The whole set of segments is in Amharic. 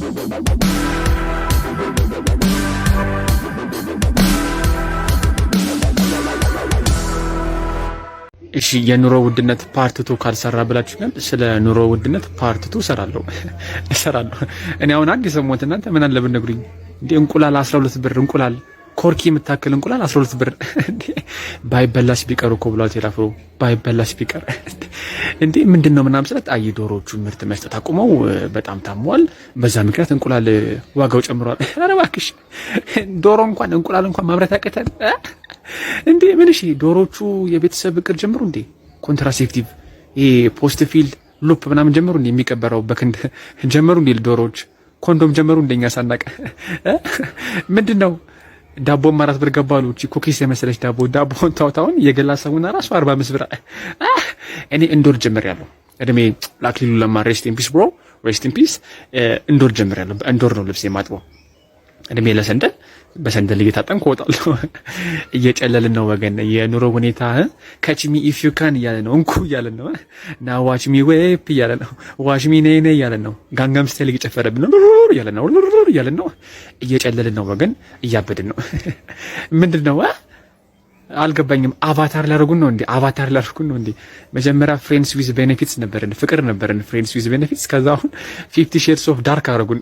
እሺ የኑሮ ውድነት ፓርት 2 ካልሰራ ብላችሁኛል። ስለ ኑሮ ውድነት ፓርት 2 እሰራለሁ። እኔ አሁን አንድ ሰሞን እናንተ ምን አለ ብትነግሩኝ እንዴ እንቁላል 12 ብር እንቁላል ኮርኪ የምታክል እንቁላል 12 ብር እንዴ ባይበላሽ ቢቀር እኮ ብሏት የራፈው ባይበላሽ ቢቀር እንዴ ምንድነው ምናምን ስለት አይ ዶሮቹ ምርት መስጠት አቁመው በጣም ታሟል። በዛ ምክንያት እንቁላል ዋጋው ጨምሯል። ኧረ እባክሽ ዶሮ እንቁላል እንኳን ማምረት ያቀታል እንዴ ምን እሺ ዶሮቹ የቤተሰብ እቅድ ጀምሩ እንዴ ኮንትራሴፕቲቭ ይሄ ፖስት ፊል ሉፕ ምናምን ጀምሩ እንዴ የሚቀበረው በክንድ ጀምሩ እንዴ ዶሮዎች ኮንዶም ጀምሩ እንደኛ ሳናቀ ምንድነው ዳቦ ማራት ብር ገባሉ እቺ ኩኪስ የመሰለች ዳቦን ታውታውን የገላ ሰውና ራሱ 45 ብር እኔ እንዶር ጀምሬያለሁ። እድሜ ላክሊሉ ለማ ሬስት ኢን ፒስ ብሮ ሬስት ኢን ፒስ እንዶር ጀምሬያለሁ። እንዶር ነው ልብስ የማጥበው። እድሜ ለሰንደል በሰንደል እየታጠንኩ እወጣለሁ። እየጨለልን ነው ወገን የኑሮ ሁኔታ ካችሚ ኢፍ ዩ ካን እያለ ነው እንኩ እያለ ነው ና ዋች ሚ ዌፕ እያለ ነው ዋች ሚ ነይ እያለ ነው ጋንጋም ስታይል እየጨፈረብን ነው እያለ ነው እያለ ነው እየጨለልን ነው ወገን እያበድን ነው። ምንድነው አልገባኝም። አቫታር ላደርጉን ነው እንዴ? አቫታር ላደርጉን ነው እንዴ? መጀመሪያ ፍሬንድስ ዊዝ ቤኔፊትስ ነበርን፣ ፍቅር ነበርን፣ ፍሬንድስ ዊዝ ቤኔፊትስ። ከዛ አሁን 50 ሼድስ ኦፍ ዳርክ አደረጉን።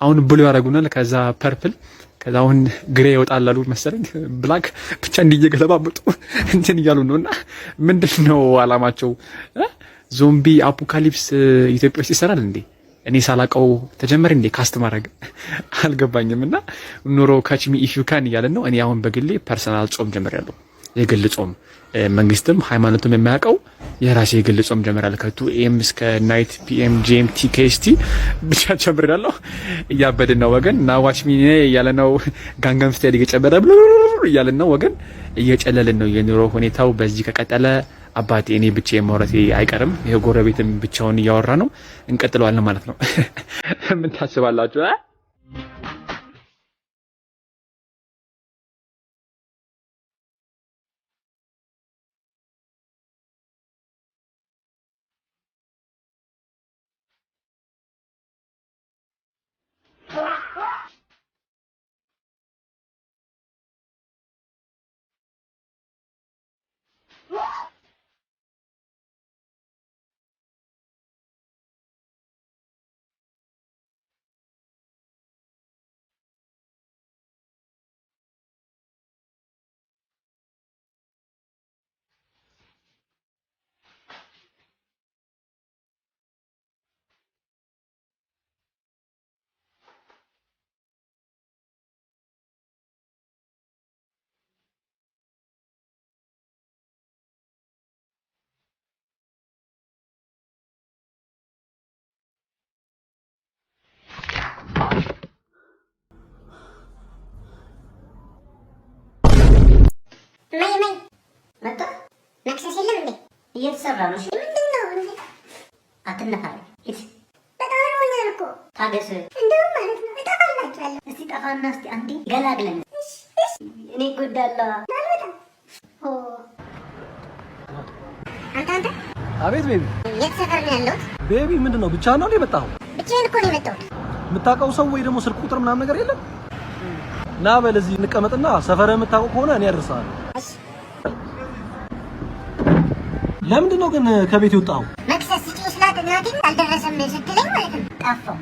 አሁን ብሉ ያደርጉናል። ከዛ ፐርፕል፣ ከዛ አሁን ግሬ ይወጣላሉ መሰለኝ ብላክ፣ ብቻ እንዲየገለባበጡ እንትን እያሉ ነውና ምንድነው አላማቸው? ዞምቢ አፖካሊፕስ ኢትዮጵያ ውስጥ ይሰራል እንዴ? እኔ ሳላቀው ተጀመረ እንዴ ካስት ማድረግ አልገባኝምና ኑሮ ካችሚ ኢፍ ዩ ካን እያለ ነው። እኔ አሁን በግሌ ፐርሰናል ጾም ጀምሬያለሁ። የግል ጾም መንግስትም ሃይማኖቱም የሚያውቀው የራሴ የግል ጾም ጀምሬያለሁ። ከ2 AM እስከ ናይት PM GMT KST ብቻ ጀምሬያለሁ። እያበድን ነው ወገን እና ዋች ሚ እያለ ነው ጋንጋም ስታይል እየጨበረ እያለ ነው ወገን እየጨለልን ነው። የኑሮ ሁኔታው በዚህ ከቀጠለ አባቴ እኔ ብቻዬን ማውራቴ አይቀርም። ይሄ ጎረቤትም ብቻውን እያወራ ነው። እንቀጥለዋለን ማለት ነው። ምን ታስባላችሁ? ማይ መጣ መክሰስ የለም እንዴ? እየተሰራ ነው። እሺ ምንድነው እንዴ? አትነፋሪ እሺ። በጣም ወኛል እኮ ታገስ። እንደውም ማለት ነው እጠፋላችኋለሁ። እስቲ ጠፋና እስቲ አንዴ ገላግለን። እሺ እኔ ጎዳለሁ አልወጣም። አንተ አቤት ቤቢ። የት ሰፈር ነው ያለው? ቤቢ ምንድነው ብቻ ነው እንዴ መጣው? ብቻዬን እኮ ነው የመጣሁት። የምታውቀው ሰው ወይ ደግሞ ስልክ ቁጥር ምናምን ነገር የለም? ና በለዚህ እንቀመጥና ሰፈር የምታውቀው ከሆነ እኔ አደርሳለሁ። ለምንድን ነው ግን ከቤት የወጣው? መክሰስ ስጪኝ ስላት እናቴ አልደረሰም ስትለኝ ማለት ነው ጠፋሁ።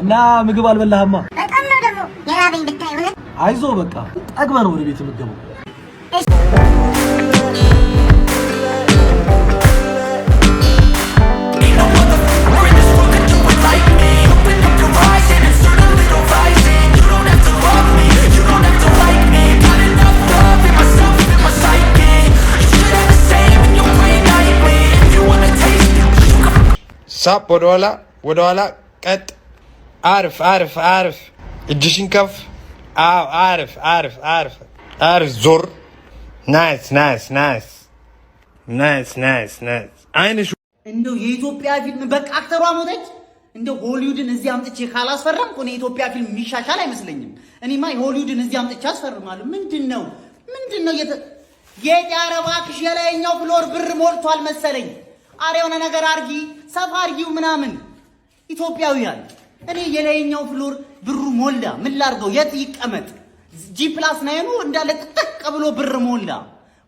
እና ምግብ አልበላህማ? በጣም ነው ደግሞ የራበኝ ብታይ። እውነት አይዞህ በቃ ጠግበህ ነው ወደ ቤት የምትገባው። ሳብ ወደኋላ ቀጥ አርፍ እጅሽን ከፍ አርፍ ዞር ናይስ አይንሽ እንደው የኢትዮጵያ ፊልም በቃ አክተሯ ሞተች። እንደው ሆሊውድን እዚህ አምጥቼ ካላስፈረምኩ እኔ የኢትዮጵያ ፊልም የሚሻሻል አይመስለኝም። እኔማ የሆሊውድን እዚህ አምጥቼ አስፈርማለሁ። ምንድነው የጣረባክሽ የላይኛው ፍሎር ብር ሞልቷል መሰለኝ። አረ የሆነ ነገር አርጊ፣ ሰፋ አርጊው ምናምን። ኢትዮጵያውያን እኔ የላይኛው ፍሎር ብሩ ሞላ ምን ላርገው የት ይቀመጥ G+9 እንዳለ ተጠቅ ብሎ ብር ሞላ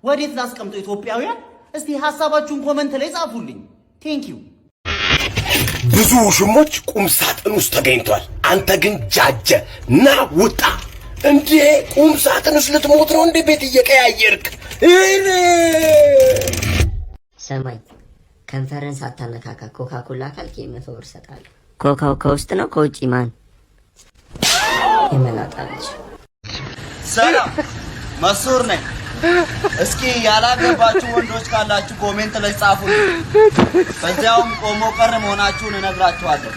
ወዴት ላስቀምጠው ኢትዮጵያውያን እስቲ ሐሳባችሁን ኮሜንት ላይ ጻፉልኝ ቴንክ ዩ ብዙ ሽሞች ቁም ሳጥን ውስጥ ተገኝቷል አንተ ግን ጃጀ ና ውጣ እንዴ ቁም ሳጥን ውስጥ ልትሞት ነው እንዴ ቤት እየቀያየርክ ሰማይ ኮንፈረንስ አታነካካ ኮካኮላ ካልክ 100 ብር ሰጣለሁ ኮካው ከውስጥ ነው ከውጪ ማን ይመላጣለች ሰላም መስኡር ነኝ እስኪ ያላገባችሁ ወንዶች ካላችሁ ኮሜንት ላይ ጻፉልኝ በዚያውም ቆሞ ቀር መሆናችሁን እነግራችኋለሁ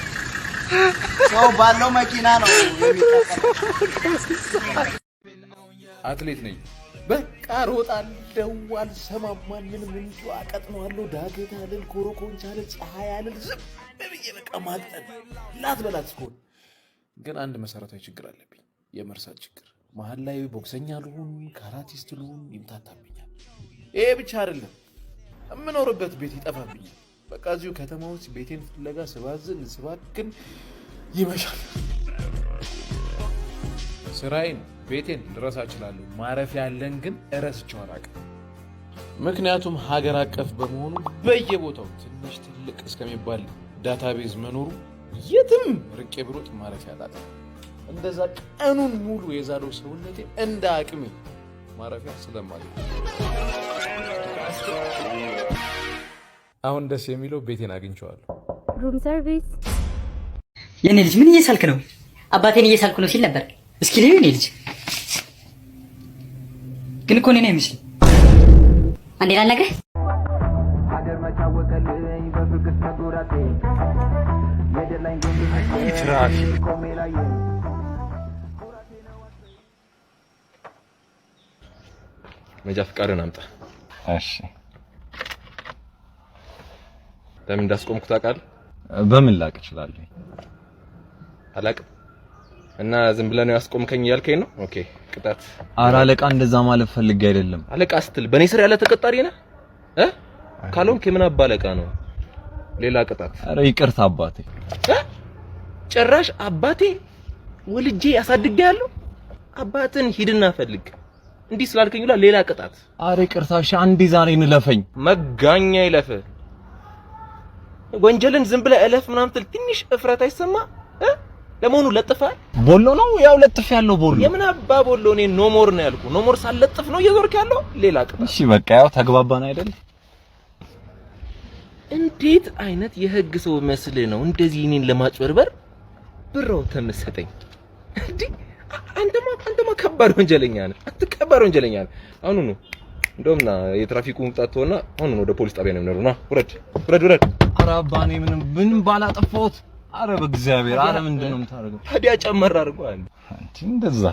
ሰው ባለው መኪና ነው የሚጠቀመው አትሌት ነኝ በቃ ሮጣለሁ አልሰማም ማንንም እንጂ አቀጥነዋለሁ ዳገት አልል ኮሮኮንቻ አልል ፀሐይ አልል ዝም ብዬ በቃ ማቅጠን ላትበላት እስኮን ግን አንድ መሰረታዊ ችግር አለብኝ የመርሳት ችግር መሀል ላይ ቦክሰኛ ልሁን ካራቲስት ልሁን ይምታታብኛል ይሄ ብቻ አይደለም የምኖርበት ቤት ይጠፋብኛል በቃ እዚሁ ከተማ ውስጥ ቤቴን ፍለጋ ስባዝን ስባክን ይመሻል ስራዬን ቤቴን ልረሳ እችላለሁ ማረፊያ ያለን ግን እረስቼው አላውቅም ምክንያቱም ሀገር አቀፍ በመሆኑ በየቦታው ትንሽ ትልቅ እስከሚባል ዳታቤዝ መኖሩ የትም ርቄ ብሮጥ ማረፊያ አላጣም እንደዛ ቀኑን ሙሉ የዛለው ሰውነቴ እንደ አቅሜ ማረፊያ ስለማለት አሁን ደስ የሚለው ቤቴን አግኝቼዋለሁ ሩም ሰርቪስ የኔ ልጅ ምን እየሳልክ ነው አባቴን እየሳልኩ ነው ሲል ነበር እስኪ ልዩ የኔ ልጅ ግን እኮ እኔ ነኝ ምስል አንዴ ላልነግርህ መጃ ፍቃድን አምጣ እሺ ለምን እንዳስቆምኩ ታውቃለህ በምን ላቅ እችላለሁ አላቅም እና ዝም ብለህ ነው ያስቆምከኝ ያልከኝ ነው ኦኬ ቅጣት ኧረ አለቃ እንደዛ ማለት ፈልጌ አይደለም አለቃ ስትል በኔ ስር ያለ ተቀጣሪ ነህ ካልሆንክ ምን አባለቃ ነው ሌላ ቅጣት ኧረ ይቅርታ አባቴ ጭራሽ አባቴ ወልጄ ያሳድጋለሁ አባትን ሂድና ፈልግ እንዲህ ስላልከኝ ሌላ ቅጣት ኧረ ይቅርታ እሺ አንዴ ዛሬ እንለፈኝ መጋኛ ይለፍ ወንጀልን ዝም ብለህ እለፍ ምናምን ትል ትንሽ እፍረት አይሰማ ለሞኑ ለጥፋል ቦሎ ነው ያው ለጥፍ ያለው ቦሎ የምን አባ ቦሎ እኔ ኖሞር ነው ያልኩ ኖሞር ሳለጥፍ ነው እየዞርክ ያለው ሌላ ቅጣት እሺ በቃ ያው ተግባባን አይደል እንዴት አይነት የህግ ሰው መስልህ ነው እንደዚህ እኔን ለማጭበርበር ብረው ተመሰጠኝ እንዴ አንተማ ከባድ ወንጀለኛ ነህ አትከባድ ወንጀለኛ ነህ አሁን ነው እንደውም የትራፊኩ መጣጥቶና አሁን ወደ ፖሊስ ጣቢያ ነው የምንሄደውና ውረድ ኧረ አባኔ ምንም ባላጠፋሁት ኧረ በእግዚአብሔር ኧረ ምንድነው የምታደርገው ታዲያ ጨመር አድርገው አንቺ እንደዛ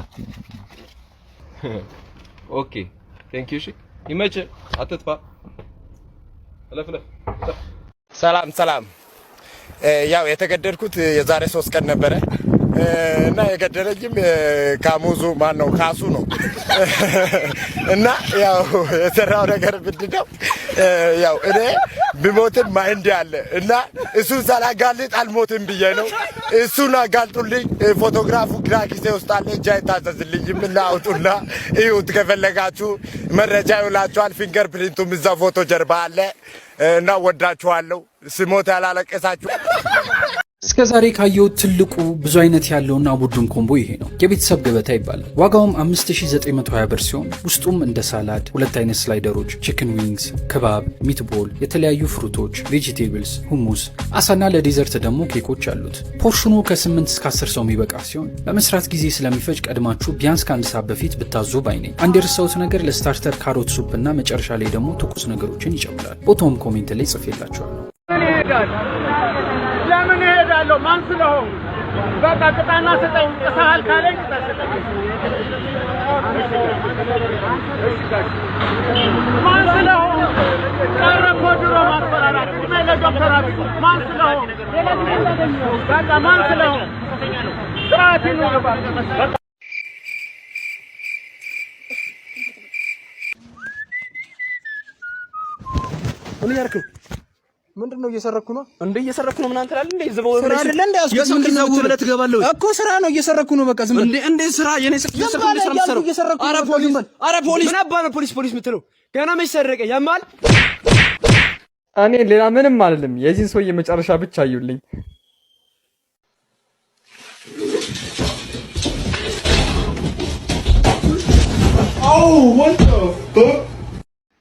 ኦኬ ቴንክ ዩ እሺ ይመች አትጥፋ ለፍለፍ ሰላም ያው የተገደልኩት የዛሬ 3 ቀን ነበረ እና የገደለኝም ካሙዙ ማን ነው ካሱ ነው እና ያው የሰራው ነገር ምንድነው ያው እኔ ቢሞትም ማይንድ ያለ እና እሱን ሳላጋልጥ አልሞትም ብዬ ነው እሱን አጋልጡልኝ ፎቶግራፉ ግራ ኪሴ ውስጥ አለ እጄ አይታዘዝልኝም እና አውጡና እዩት ከፈለጋችሁ መረጃ ይውላችኋል ፊንገር ፕሪንቱም እዛ ፎቶ ጀርባ አለ እና ወዳችኋለሁ ስሞት ያላለቀሳችሁ እስከዛሬ ካየው ትልቁ ብዙ አይነት ያለውና ቡድን ኮምቦ ይሄ ነው። የቤተሰብ ገበታ ይባላል። ዋጋውም 5920 ብር ሲሆን ውስጡም እንደ ሳላድ፣ 2 አይነት ስላይደሮች፣ ቺክን ዊንግስ፣ ከባብ፣ ሚትቦል፣ የተለያዩ ፍሩቶች፣ ቬጂቴብልስ፣ ሁሙስ፣ አሳና ለዴዘርት ደግሞ ኬኮች አሉት። ፖርሽኑ ከ8 እስከ 10 ሰው የሚበቃ ሲሆን ለመስራት ጊዜ ስለሚፈጅ ቀድማችሁ ቢያንስ ከ1 ሰዓት በፊት ብታዙ ባይ ነኝ። አንድ የረሳሁት ነገር ለስታርተር ካሮት ሱፕ እና መጨረሻ ላይ ደግሞ ትኩስ ነገሮችን ይጨምራል። ቦታውም ኮሜንት ላይ ጽፌላችኋለሁ። ለምን እሄዳለሁ? ማን ስለሆንኩ? በቃ ቅጣና ስጠኝ። እሳል ካለኝ ቅጣ ስጠኝ። ማን ስለሆንኩ? ቀረ እኮ ድሮ ማስፈራራት። እድሜ ለዶክተር አብይ። ማን ስለሆንኩ? በቃ ማን ስለሆንኩ? ስርዓት ይኑርባት። ምን ያርኩ ምንድነው እየሰረኩ ነው እንዴ? እየሰረኩ ነው ምን አንተ አይደል እንዴ? ዝም ብለህ ስራ አይደለ እንዴ? የሰው ኪሳው ብለህ ትገባለህ እኮ ስራ ነው እየሰረኩ ነው። በቃ ዝም ብለህ እንዴ ስራ የኔ ስራ እየሰረኩ። ኧረ ፖሊስ ምን አባ ነው ፖሊስ የምትለው? ገና መች ሰረቀ ያማል። እኔ ሌላ ምንም አይደለም። የዚህን ሰውዬ መጨረሻ ብቻ አዩልኝ።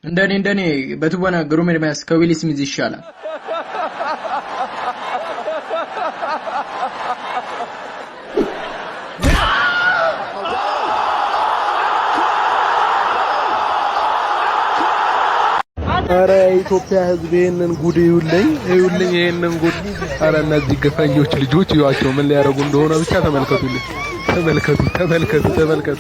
እንደኔ በትወና ግሩም ኤርሚያስ ከዊል ስሚዝ ይሻላል። አረ ኢትዮጵያ ህዝብ ይሄንን ጉድ ይውልኝ ይሄንን ጉድ። አረ እነዚህ ግፈኞች ልጆች ይዋቸው ምን ሊያደርጉ እንደሆነ ብቻ ተመልከቱልኝ። ተመልከቱ።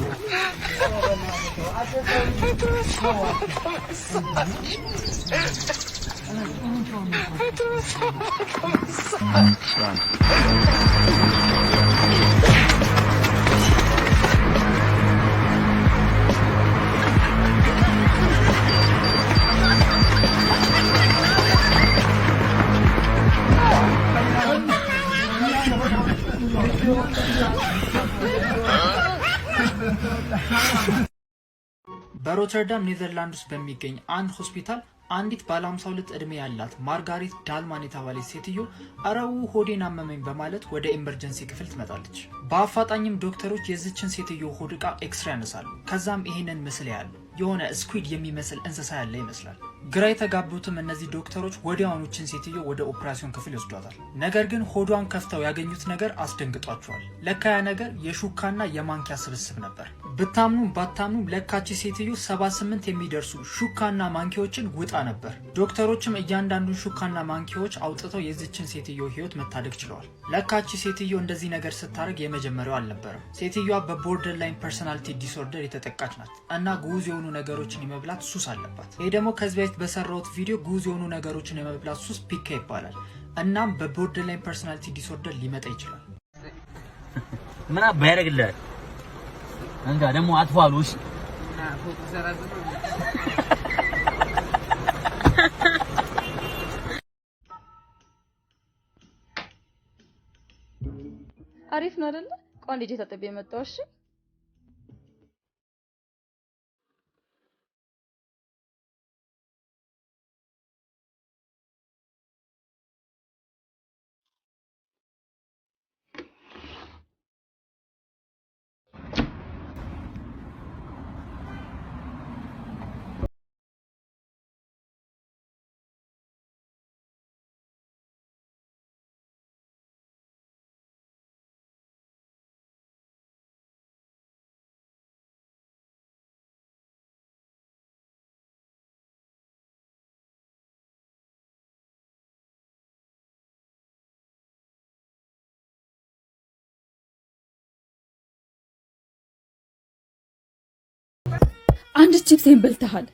በሮተርዳም ኔዘርላንድስ በሚገኝ አንድ ሆስፒታል አንዲት ባለ 52 እድሜ ያላት ማርጋሪት ዳልማን የተባለች ሴትዮ አረው ሆዴን አመመኝ በማለት ወደ ኤመርጀንሲ ክፍል ትመጣለች። በአፋጣኝም ዶክተሮች የዚችን ሴትዮ ሆድ ዕቃ ኤክስሬ ያነሳሉ። ከዛም ይሄንን ምስል ያያሉ። የሆነ ስኩዊድ የሚመስል እንስሳ ያለ ይመስላል። ግራ የተጋቡትም እነዚህ ዶክተሮች ወዲያውኑችን ሴትዮ ወደ ኦፕራሲዮን ክፍል ይወስዷታል። ነገር ግን ሆዷን ከፍተው ያገኙት ነገር አስደንግጧቸዋል። ለካ ያ ነገር የሹካና የማንኪያ ስብስብ ነበር። ብታምኑም ባታምኑም ለካቺ ሴትዮ 78 የሚደርሱ ሹካና ማንኪያዎችን ውጣ ነበር። ዶክተሮችም እያንዳንዱን ሹካና ማንኪያዎች አውጥተው የዚችን ሴትዮ ህይወት መታደግ ችለዋል። ለካቺ ሴትዮ እንደዚህ ነገር ስታደርግ የመጀመሪያው አልነበረም። ሴትዮዋ በቦርደር ላይን ፐርሰናሊቲ ዲስኦርደር የተጠቃች ናት እና ጉዝ የሆኑ ነገሮችን የመብላት ሱስ አለባት። ይሄ ደግሞ ከዚህ በፊት በሰራሁት ቪዲዮ ጉዝ የሆኑ ነገሮችን የመብላት ሱስ ፒካ ይባላል። እናም በቦርደር ላይን ፐርሰናሊቲ ዲስኦርደር ሊመጣ ይችላል። ምን አባ ያደርግልሃል? እንጋ ደግሞ አጥፋሉሽ አሪፍ ነው አይደለ? ቆንጆ ልጅ ተጠብዬ መጣሁ። እሺ አንድ ቺፕሴን በልተሃል።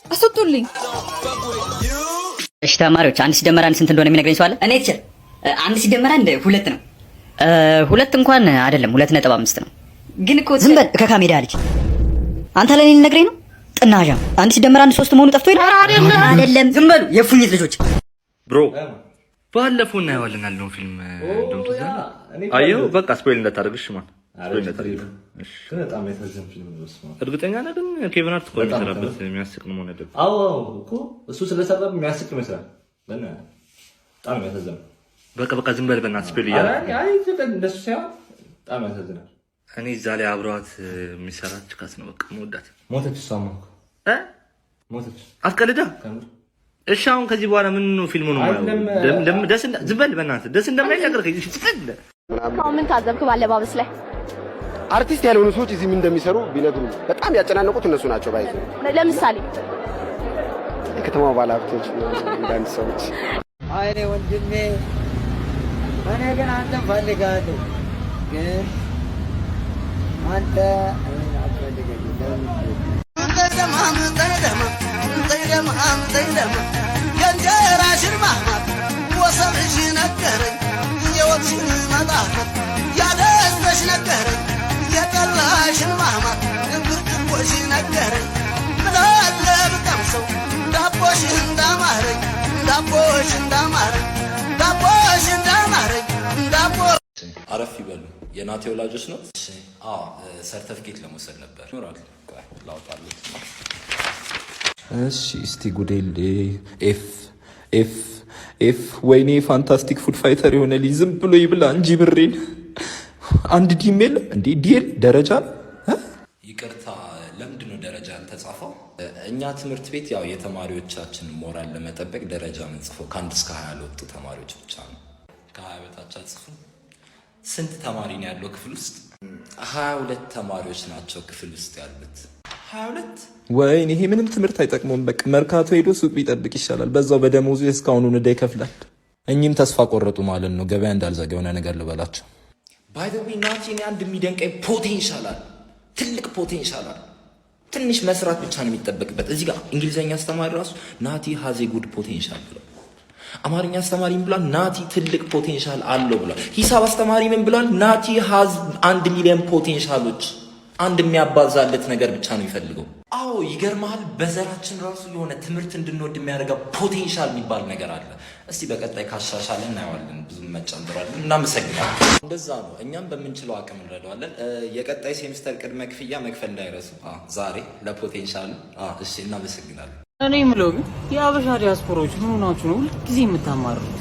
አስወጡልኝ። እሺ ተማሪዎች አንድ ሲደመር አንድ ስንት እንደሆነ የሚነግረኝ ሰው አለ? እኔ ትችል አንድ ሲደመር አንድ 2 ነው። 2 እንኳን አይደለም 2.5 ነው። ግን እኮ ዝም በል ከካሜዳ ልጅ አንተ ለኔ ልነግረኝ ነው? ጥናዣ አንድ ሲደመር አንድ 3 መሆኑ ጠፍቶ ይላል አይደለም። ዝም በሉ የፉኝት ልጆች። ብሮ ባለፈው እናየዋለን ያለውን ፊልም እንደውም ትዛለ አየው። በቃ ስፖይል እንዳታደርግሽ ማን ስፖይል እንዳታደርግ። እሺ በጣም የተዘም ፊልም ነው። እርግጠኛ ነህ ግን ኬቪን ሃርት እኮ የሚሰራበት የሚያስቅ ነው ማለት ነው። አዎ እኮ እሱ ስለሰራ የሚያስቅ ይመስላል። በጣም የተዘም በቃ ዝም በል በእናትህ ስፖይል እያለ አይ እንደሱ ሳይሆን በጣም ያሳዝናል። እኔ እዛ ላይ አብረዋት የሚሰራት ጭቃት ነው። በቃ መወዳት ሞተች። እሷማ ሞተች። አትቀልዳ። እሺ አሁን ከዚህ በኋላ ምን ነው ፊልሙ ነው ማለት ደስ ዝም በል በእናትህ ደስ እንደማይል ነገር ከዚህ ትቀል። ምን ታዘብክ ባለባበስ ላይ? አርቲስት ያልሆኑ ሰዎች እዚህ ምን እንደሚሰሩ ቢነግሩ በጣም ያጨናነቁት እነሱ ናቸው። ባይዘ ለምሳሌ የከተማው ባለሀብቶች አንዳንድ ሰዎች። አይኔ ወንድሜ እኔ ግን አንተን ፈልጋለሁ፣ ግን አንተ አትፈልገኝም። የእንጀራሽን ማማት ወሰንሽ ነገረኝ፣ የወጥሽን መጣፈጥ ያደስተሽ ነገረኝ፣ የጠላሽን ማማት ብርጭቆሽ ነገረኝ። ምናለ ብቀምሰው ዳቦሽ እንዳማረኝ ዳቦሽ እንዳማረኝ ዳቦሽ እንዳማረኝ ዳቦ አረፍ ይበሉ። የናቴ ወላጆች ነው? አዎ ሰርተፊኬት ለመውሰድ ነበር። ይኖራል ላውጣልህ። እሺ እስቲ ጉዴል ኤፍ ኤፍ ኤፍ ወይኔ ፋንታስቲክ ፉድ ፋይተር የሆነ ልጅ ዝም ብሎ ይብላ እንጂ ብሬን። አንድ ዲም የለም እንዴ? ዲኤል ደረጃ ነው? ይቅርታ ለምንድን ነው ደረጃ ያልተጻፈው? እኛ ትምህርት ቤት ያው የተማሪዎቻችን ሞራል ለመጠበቅ ደረጃ የምንጽፈው ከ1 እስከ 20 ለወጡ ተማሪዎች ብቻ ነው። ከ20 በታች አጽፉም። ስንት ተማሪ ነው ያለው ክፍል ውስጥ? 22 ተማሪዎች ናቸው ክፍል ውስጥ ያሉት። 22? ወይኔ ይሄ ምንም ትምህርት አይጠቅመውም። በቃ መርካቶ ሄዶ ሱቅ ቢጠብቅ ይሻላል። በዛው በደሞዙ እስካሁኑ ንዳ ይከፍላል። እኚህም ተስፋ ቆረጡ ማለት ነው። ገበያ እንዳልዘጋ የሆነ ነገር ልበላቸው። ባይ ዘ ዌይ ናቲ እኔ አንድ የሚደንቀኝ ፖቴንሻል አለ፣ ትልቅ ፖቴንሻል አለ። ትንሽ መስራት ብቻ ነው የሚጠበቅበት። እዚህ ጋር እንግሊዘኛ አስተማሪ ራሱ ናቲ ሃዝ ጉድ ፖቴንሻል ብሏል። አማርኛ አስተማሪ ምን ብሏል? ናቲ ትልቅ ፖቴንሻል አለው ብሏል። ሂሳብ አስተማሪ ምን ብሏል? ናቲ ሃዝ 1 ሚሊዮን ፖቴንሻሎች። አንድ የሚያባዛለት ነገር ብቻ ነው የሚፈልገው። አዎ ይገርማል። በዘራችን ራሱ የሆነ ትምህርት እንድንወድ የሚያደርገው ፖቴንሻል የሚባል ነገር አለ። እስቲ በቀጣይ ካሻሻለ እናየዋለን። ብዙ መጨንበራለን። እናመሰግናለን። እንደዛ ነው። እኛም በምንችለው አቅም እንረዳዋለን። የቀጣይ ሴሚስተር ቅድመ ክፍያ መክፈል እንዳይረሱ ዛሬ ለፖቴንሻሉ። እሺ እናመሰግናለን። እኔ የምለው ግን የአበሻ ዲያስፖራዎች ምን ሆናችሁ ነው ሁልጊዜ የምታማሩት?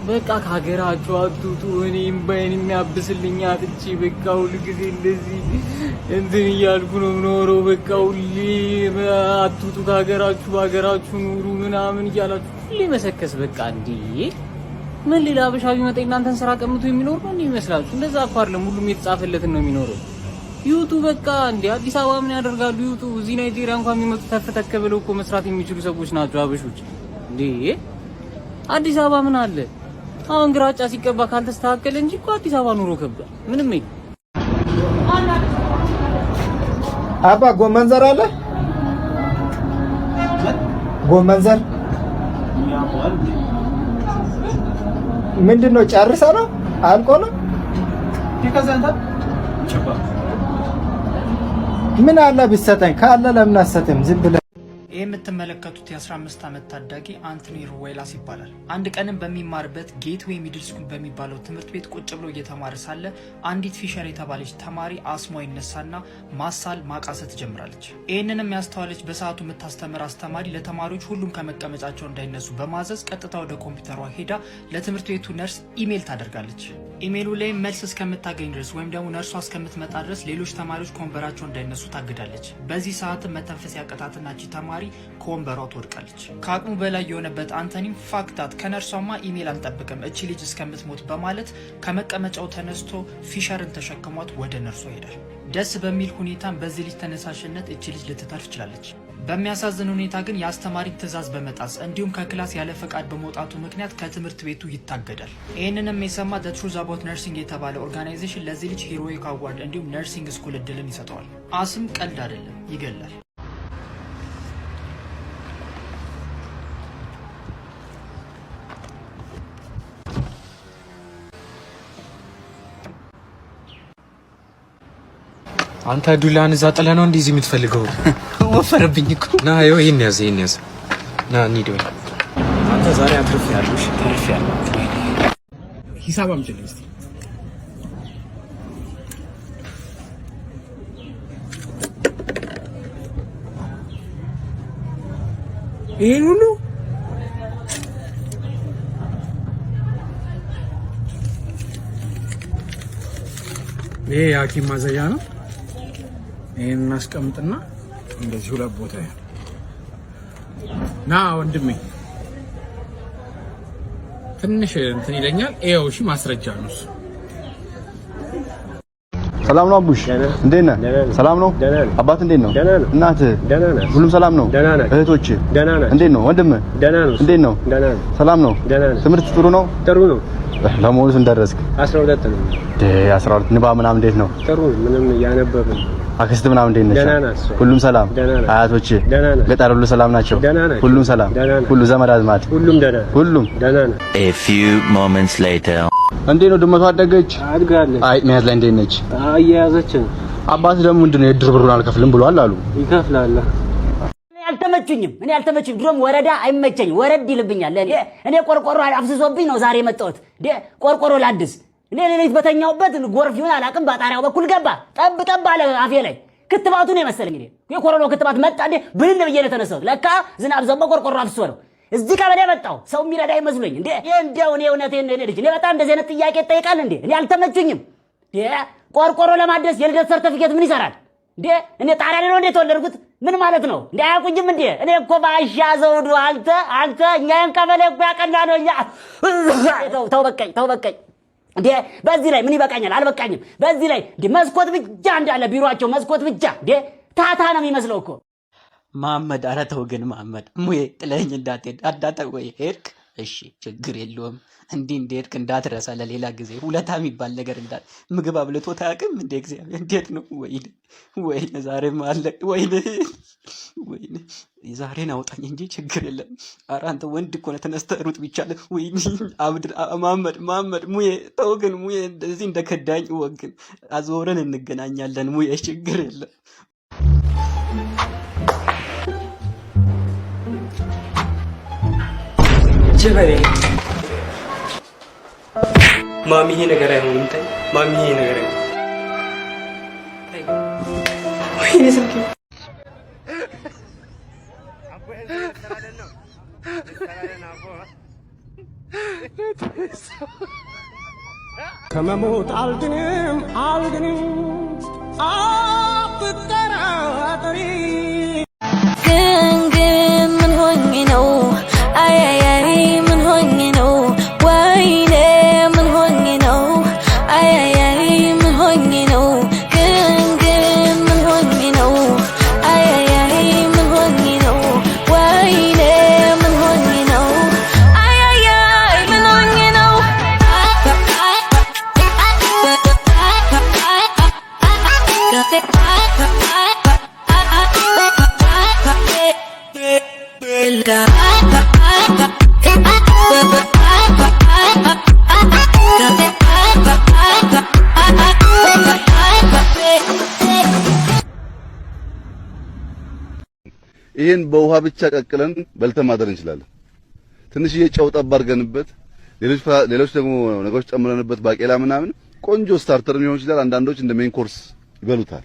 በቃ ከሀገራችሁ አትውጡ። እኔም በእኔ የሚያብስልኝ አጥቼ በቃ ሁልጊዜ እንደዚህ እንትን እያልኩ ነው የምኖረው። በቃ ሁሌ አትውጡ ከሀገራችሁ፣ በሀገራችሁ ኑሩ ምናምን እያላችሁ ሁሌ መሰከስ። በቃ እንዴ ምን ሌላ አበሻ ቢመጣ እናንተን ስራ ቀምቶ የሚኖር ነው እንዴ ይመስላችሁ? እንደዛ እኮ አይደለም። ሁሉም የተጻፈለትን ነው የሚኖረው። ይውጡ በቃ። እንዴ አዲስ አበባ ምን ያደርጋሉ? ይውጡ። እዚህ ናይጄሪያ እንኳን የሚመጡ ተፈተከ ብለው እኮ መስራት የሚችሉ ሰዎች ናቸው አበሾች። እንዴ አዲስ አበባ ምን አለ? አሁን ግራጫ ሲቀባ ካልተስተካከለ እንጂ እኮ አዲስ አበባ ኑሮ ከብዷል። ምንም የለም። አባ ጎመን ዘር አለ? ጎመን ዘር ምንድነው? ጨርሰህ ነው? አልቆ ነው? ምን አለ ቢሰጠኝ? ካለ ለምን አሰጠኝ? ዝም ብለህ ይህ የምትመለከቱት የ15 ዓመት ታዳጊ አንቶኒ ሩዌላስ ይባላል። አንድ ቀንም በሚማርበት ጌትዌይ ሚድል ስኩል በሚባለው ትምህርት ቤት ቁጭ ብሎ እየተማረ ሳለ አንዲት ፊሸር የተባለች ተማሪ አስሟ ይነሳና ማሳል ማቃሰት ትጀምራለች። ይህንንም ያስተዋለች በሰዓቱ የምታስተምር አስተማሪ ለተማሪዎች ሁሉም ከመቀመጫቸው እንዳይነሱ በማዘዝ ቀጥታ ወደ ኮምፒውተሯ ሄዳ ለትምህርት ቤቱ ነርስ ኢሜል ታደርጋለች። ኢሜሉ ላይ መልስ እስከምታገኝ ድረስ ወይም ደግሞ ነርሷ እስከምትመጣ ድረስ ሌሎች ተማሪዎች ከወንበራቸው እንዳይነሱ ታግዳለች። በዚህ ሰዓትም መተንፈስ ያቀጣትና እቺ ተማሪ ከወንበሯ ትወድቃለች። ከአቅሙ በላይ የሆነበት አንቶኒም ፋክታት ከነርሷማ ኢሜል አልጠብቅም እቺ ልጅ እስከምትሞት በማለት ከመቀመጫው ተነስቶ ፊሸርን ተሸክሟት ወደ ነርሷ ይሄዳል። ደስ በሚል ሁኔታም በዚህ ልጅ ተነሳሽነት እቺ ልጅ ልትተርፍ ችላለች። በሚያሳዝን ሁኔታ ግን የአስተማሪ ትዕዛዝ በመጣስ እንዲሁም ከክላስ ያለ ፈቃድ በመውጣቱ ምክንያት ከትምህርት ቤቱ ይታገዳል። ይህንንም የሰማ ዘ ትሩዝ አባውት ነርሲንግ የተባለ ኦርጋናይዜሽን ለዚህ ልጅ ሂሮይክ አዋርድ እንዲሁም ነርሲንግ ስኩል እድልን ይሰጠዋል። አስም ቀልድ አይደለም፣ ይገላል። አንተ ዱላን እዛ ጥለህ ነው እንደዚህ የምትፈልገው? ወፈረብኝ እኮ። ና ይኸው ይሄን ያዝ፣ ይሄን ያዝ። ና እንሂድ። አንተ ዛሬ አትርፍ ያለሽ ተርፍ ያለ ሂሳብ አምጪልኝ እስቲ። ይሄን ሁሉ ይሄ የሐኪም ማዘዣ ነው። ይሄን እናስቀምጥና እንደዚህ ሁለት ቦታ ና ወንድሜ፣ ትንሽ እንትን ይለኛል። ይኸው እሺ፣ ማስረጃ ነው እሱ። ሰላም ነው አቡሽ? እንዴት ነህ? ሰላም ነው አባት? እንዴት ነው እናትህ? ሁሉም ሰላም ነው? እህቶች እንዴት ነው? ወንድምህ እንዴት ነው? ሰላም ነው? ትምህርት ጥሩ ነው? ጥሩ ነው። ለመሆኑ ስንት ደረስክ? 12 ነው። 12 ንባብ ምናምን እንዴት ነው? ጥሩ፣ ምንም እያነበብን። አክስት ምናምን እንዴት ነሽ? ሁሉም ሰላም? አያቶች ገጠር ሁሉ ሰላም ናቸው? ሁሉም ሰላም? ሁሉ ዘመድ አዝማድ ሁሉም ደህና? ሁሉም ደህና ነው። A few moments later እንዴት ነው ድመቷ? አደገች? አድጋለች። አይ መያዝ ላይ እንዴት ነች? እየያዘች ነው። አባት ደግሞ ምንድነው የድር ብሩን አልከፍልም ብሏል አሉ። ይከፍላል። አልተመቹኝም። ድሮም ወረዳ አይመቸኝ ወረድ ይልብኛል። እኔ ቆርቆሮ አፍስሶብኝ ነው ዛሬ መጣሁት። ቆርቆሮ ላድስ እኔ ሌሊት በተኛውበት ጎርፍ ይሁን አላቅም በጣሪያው በኩል ገባ። ጠብ አለ አፌ ላይ። ክትባቱ ነው መሰለኝ የኮሮና ክትባት መጣ ብልን ብዬ ነው ተነሳሁት። ለካ ዝናብ ዘንቦ ቆርቆሮ አፍስሶ ነው እዚህ ቀበሌ መጣሁ። ሰው የሚረዳ ይመስሉኝ እንደው እኔ እውነቴን ነው ልጅ። እኔ በጣም እንደዚህ አይነት ጥያቄ ይጠይቃል እኔ አልተመቹኝም። ቆርቆሮ ለማድረስ የልደት ሰርተፊኬት ምን ይሰራል እኔ ጣሪያ ላይ ነው የተወለድኩት። ምን ማለት ነው አያውቁኝም እኔ እኮ ባሻ ዘውዱ አንተ እኛን ቀበሌ እኮ ያቀና ነው እኛ። ተው በቃኝ በዚህ ላይ ምን ይበቃኛል? አልበቃኝም። በዚህ ላይ መስኮት ብቻ እንዳለ ቢሮአቸው መስኮት ብቻ ታታ ነው የሚመስለው እኮ። መሐመድ ኧረ ተው ግን መሐመድ ሙዬ ጥለኸኝ እንዳትሄድ አዳታ ወይ ሄድክ እሺ ችግር የለውም እንዲህ እንደሄድክ እንዳትረሳ ለሌላ ጊዜ ውለታ የሚባል ነገር ምግብ አብልቶ ታያቅም እንደ እግዚአብሔር እንዴት ነው ወይኔ ዛሬም አለ ወይኔ ዛሬን አውጣኝ እንጂ ችግር የለም። ኧረ አንተ ወንድ እኮ ነህ ተነስተህ ሩጥ ቢቻልህ ወይኔ መሐመድ ሙዬ ተው ግን ሙዬ እንደዚህ እንደከዳኝ ወግን አዞረን እንገናኛለን ሙዬ ችግር የለም። ጀበሬ ማሚ ይሄ ነገር አይሆንም። ታይ ማሚ ይሄ ነገር አይሆንም። ወይኔ ስልኬ ከመሞት አልድንም አትጠራጠሪ። ግን ምን ሆኜ ነው አያያይ ምን ሆኜ ነው ወይኔ ምን ሆኜ ነው አያያይ ምን ሆኜ ነው ግን ምን ሆኜ ነው አያያይ ምን ሆኜ ነው ወይኔ ምን ሆኜ ነው አያያይ ምን ሆኜ ነው ይሄን በውሃ ብቻ ቀቅለን በልተን ማደር እንችላለን። ትንሽዬ ጨው ጠብ አድርገንበት ሌሎች ደግሞ ነገሮች ጨምረንበት ባቄላ ምናምን ቆንጆ ስታርተር ሊሆን ይችላል። አንዳንዶች እንደ ሜን ኮርስ ይበሉታል።